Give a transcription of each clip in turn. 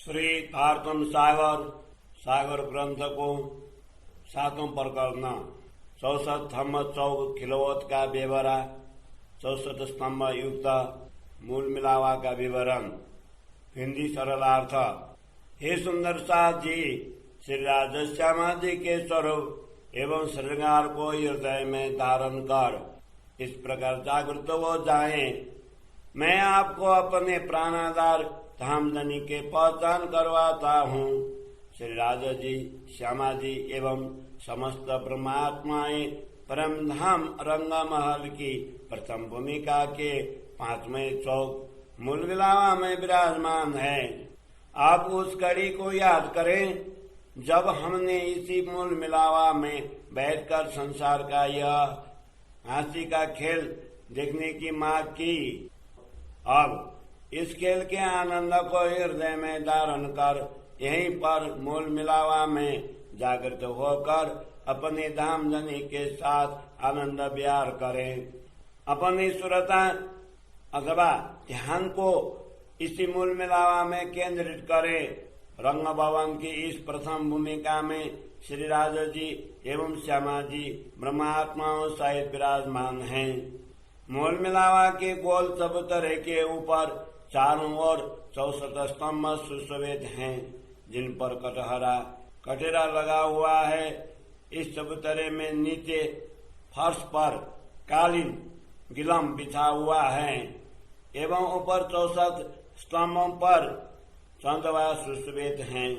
श्री भारतम सागर सागर ग्रंथ को 7वां प्रकरण 64 चौक किलोवत का व्यवरा 64 स्तंभ युक्त मूल मिलावा का विवरण। हिंदी सरलार्थ। हे सुंदर साथ जी, श्री राजश्यामा जी के स्वरूप एवं श्रृंगार को हृदय में धारण कर इस प्रकार जागृत हो जाए। मैं आपको अपने प्राणाधार धामधनी के पहचान करवाता हूँ। श्री राजा जी, श्यामा जी एवं समस्त ब्रह्मात्माएं परम धाम रंग महल की प्रथम भूमिका के 5वें चौक मूल विलावा में विराजमान है। आप उस कड़ी को याद करें जब हमने इसी मूल मिलावा में बैठकर संसार का यह हंसी का खेल देखने की मांग की। अब इस खेल के आनंद को हृदय में धारण कर यहीं पर मूल मिलावा में जागृत होकर अपने धामधनी के साथ आनंद विहार करें। अपनी सुरता अथवा ध्यान को इसी मूल मिलावा में केंद्रित करें। रंग भवन की इस प्रथम भूमिका में श्री राजा जी एवं श्यामा जी ब्रह्मात्माओं सहित विराजमान हैं। मूल मिलावा के गोल चबूतरे के ऊपर चारों ओर 64 स्तंभ सुशोभित हैं, जिन पर कटहरा लगा हुआ है। इस चबूतरे में नीचे फर्श पर कालीन गिलम बिछा हुआ है एवं ऊपर 64 स्तंभों पर चंदवा सुशोभित हैं।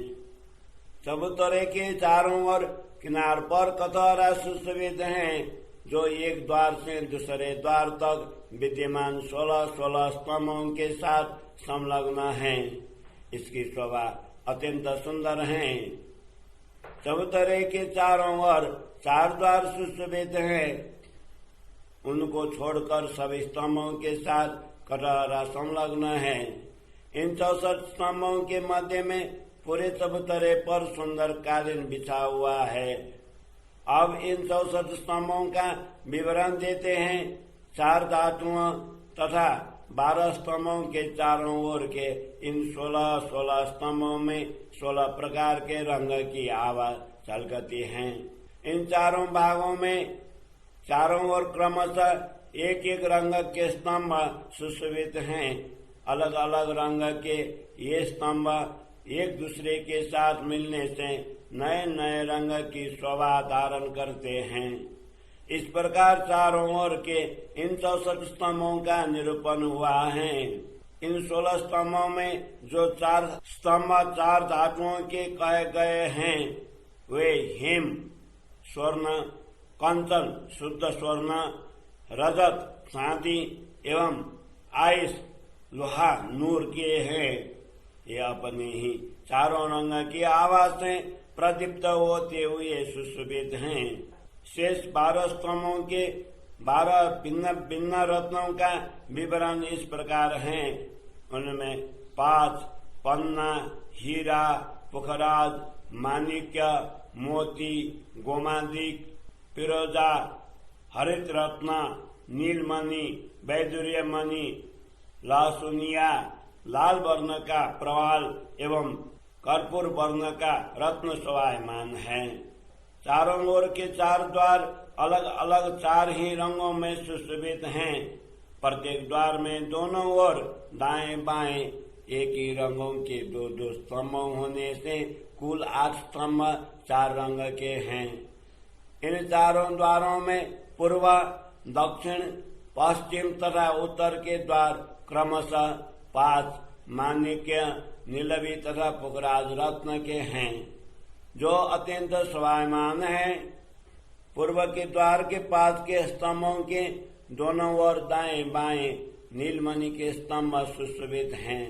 चबूतरे के चारों ओर किनार पर कटहरा सुशोभित हैं, जो एक द्वार से दूसरे द्वार तक विद्यमान 16 स्तंभों के साथ संलग्न है। इसकी शोभा अत्यंत सुंदर है। चबूतरे के चारों ओर 4 द्वार सुशोभित हैं। उनको छोड़कर सभी स्तंभों के साथ कटहरा संलग्न है। इन 64 स्तंभों के मध्य में पूरे चबूतरे पर सुंदर कालीन बिछा हुआ है। अब इन 64 स्तंभों का विवरण देते हैं। 4 धातुओं तथा 12 स्तंभों के चारों ओर के इन 16 स्तंभों में 16 प्रकार के रंग की आवाज झलकती है। इन चारों भागों में चारों ओर क्रमशः एक एक रंग के स्तंभ सुशोभित हैं। अलग अलग रंग के ये स्तंभ एक दूसरे के साथ मिलने से नए नए रंग की शोभा धारण करते हैं। इस प्रकार चारों ओर के इन 64 स्तंभों का निरूपण हुआ है। इन 16 स्तंभों में जो 4 स्तंभ 4 धातुओं के कहे गए हैं, वे हिम, स्वर्ण, कंचन, शुद्ध स्वर्ण, रजत, चांदी एवं आइस, लोहा, नूर के हैं। ये अपने ही चारों रंग की आवाज से प्रदीप्त होते हुए सुशोभित हैं। शेष 12 स्तंभों के 12 भिन्न भिन्न रत्नों का विवरण इस प्रकार है। उनमें 5 पन्ना, हीरा, पुखराज, माणिक्य, मोती, गोमादिक, फिरोजा, हरित रत्न, नीलमणि, वैदुर्य मणि, लासुनिया, लाल वर्ण का प्रवाल एवं कर्पूर वर्ण का रत्न शोभायमान है। चारों ओर के 4 द्वार अलग अलग 4 ही रंगों में सुशोभित हैं। प्रत्येक द्वार में दोनों ओर दाएं बाएं एक ही रंगों के 2 स्तंभ होने से कुल 8 स्तंभ 4 रंग के हैं। इन चारों द्वारों में पूर्व, दक्षिण, पश्चिम तथा उत्तर के द्वार क्रमशः 5 माणिक्य, नीलवी तथा पुखराज रत्न के हैं, जो अत्यंत शोभायमान है। पूर्व के द्वार के 5 के स्तंभों के दोनों ओर दाएं बाएं नीलमणि के स्तंभ सुशोभित हैं।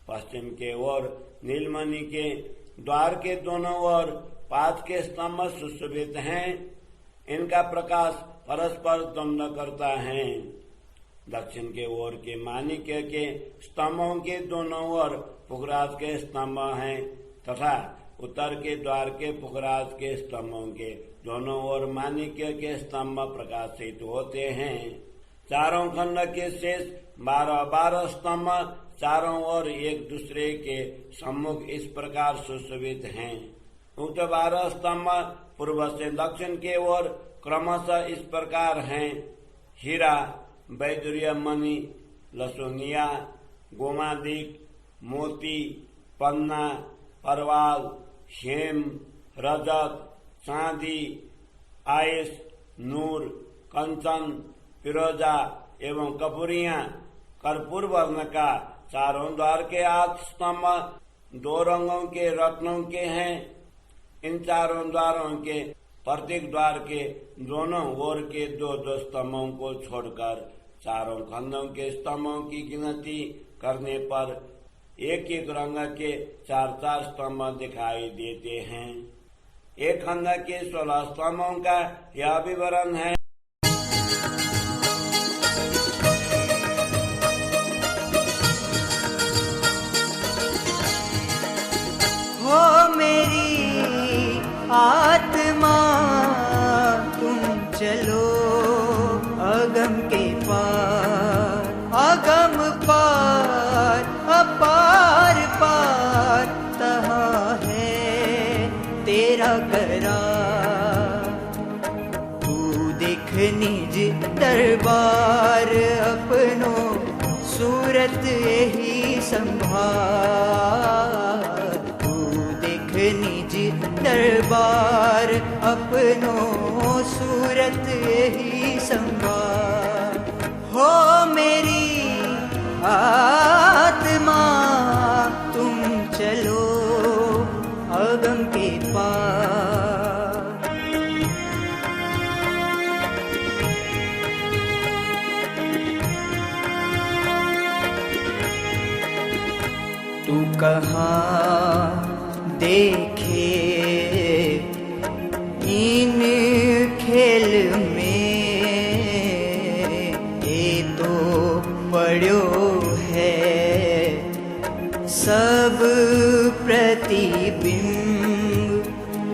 पश्चिम के ओर नीलमणि के द्वार के दोनों ओर 5 के स्तंभ सुशोभित हैं। इनका प्रकाश परस्पर द्वंद्व करता है। दक्षिण के ओर के माणिक्य के स्तंभों के दोनों ओर पुखराज के स्तंभ हैं तथा उत्तर के द्वार के पुखराज के स्तंभों के दोनों ओर माणिक्य के स्तंभ प्रकाशित होते हैं। चारों खंड के शेष 12 स्तंभ चारों ओर एक दूसरे के सम्मुख इस प्रकार सुशोभित हैं। उक्त 12 स्तंभ पूर्व से दक्षिण की ओर क्रमशः इस प्रकार हैं: हीरा, वैदुर्य मणि, लसुनिया, गोमादिक, मोती, पन्ना, परवाल, हेम, रजत, चांदी, आयस, नूर, कंचन, फिरोजा एवं कपूरियां। कर्पूर वर्ण का चारों द्वार के 8 स्तंभ 2 रंगों के रत्नों के हैं। इन चारों द्वारों के प्रत्येक द्वार के दोनों ओर के 2-2 स्तंभों को छोड़कर चारों खंडों के स्तंभों की गिनती करने पर एक रंग के 4-4 स्तंभ दिखाई देते हैं। एक खंड के 16 स्तंभों का यह विवरण है। हो मेरी आत्मा तुम चलो अगम के पार, अगम पार, अपार पार तहाँ है तेरा करार। तू देख निज दरबार अपनों सूरत यही संभार। निज दरबार अपनों सूरत ही संभार। हो मेरी आत्मा तुम चलो अगम के पार। तू कहाँ देखे इन खेल में, ये तो पड़ो है सब प्रतिबिंब।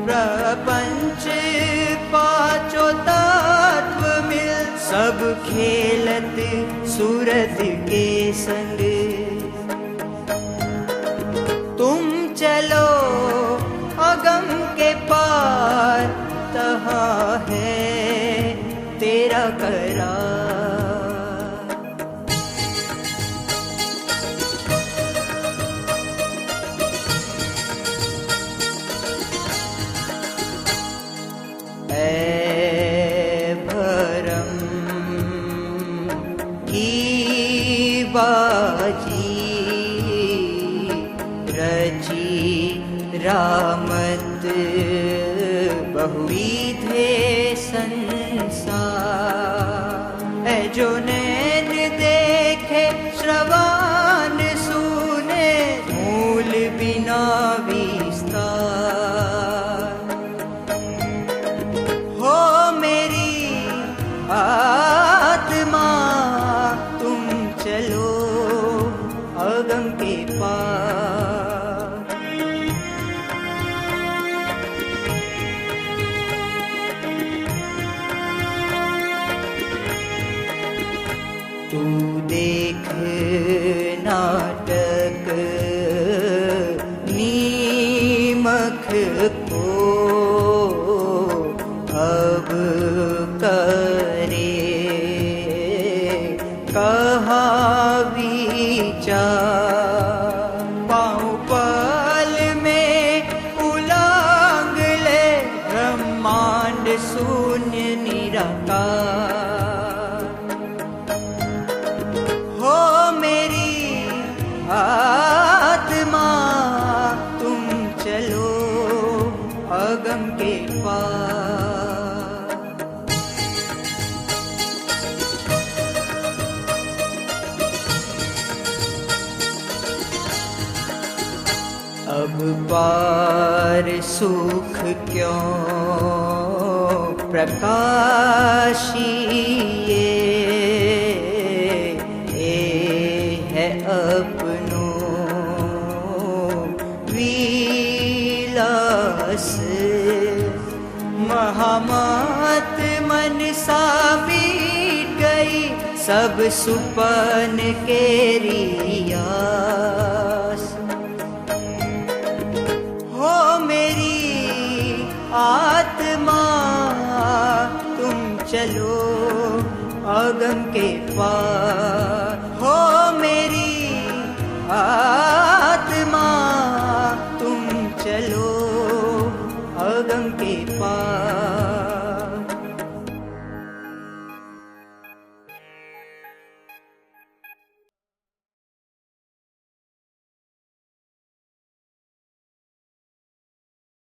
प्रपंच पांचों तत्व मिल, सब खेलत सूरत के संग। तुम चलो अगम के पार, तहाँ है तेरा करार। ऐ भरम की बाजी रची रामत बहुविधे संसार। है जो नैन देखे श्रवण सुने, मूल बिना विस्तार। हो मेरी आत्मा तुम चलो अगम के पार। तू देख नाटक नीमक को अब करे कहाँ विचार। पाँव पल में उलांग ले ब्रह्मांड शून्य निराकार। हो मेरी आत्मा तुम चलो अगम के पार। अब पार सुख क्यों प्रकाशी है अपनों विलास। महामत मन सा बीत गई सब सुपन के रियास। हो मेरी आत्मा तुम चलो अगम के पार। हो मेरी आत्मा तुम चलो अगम के पार।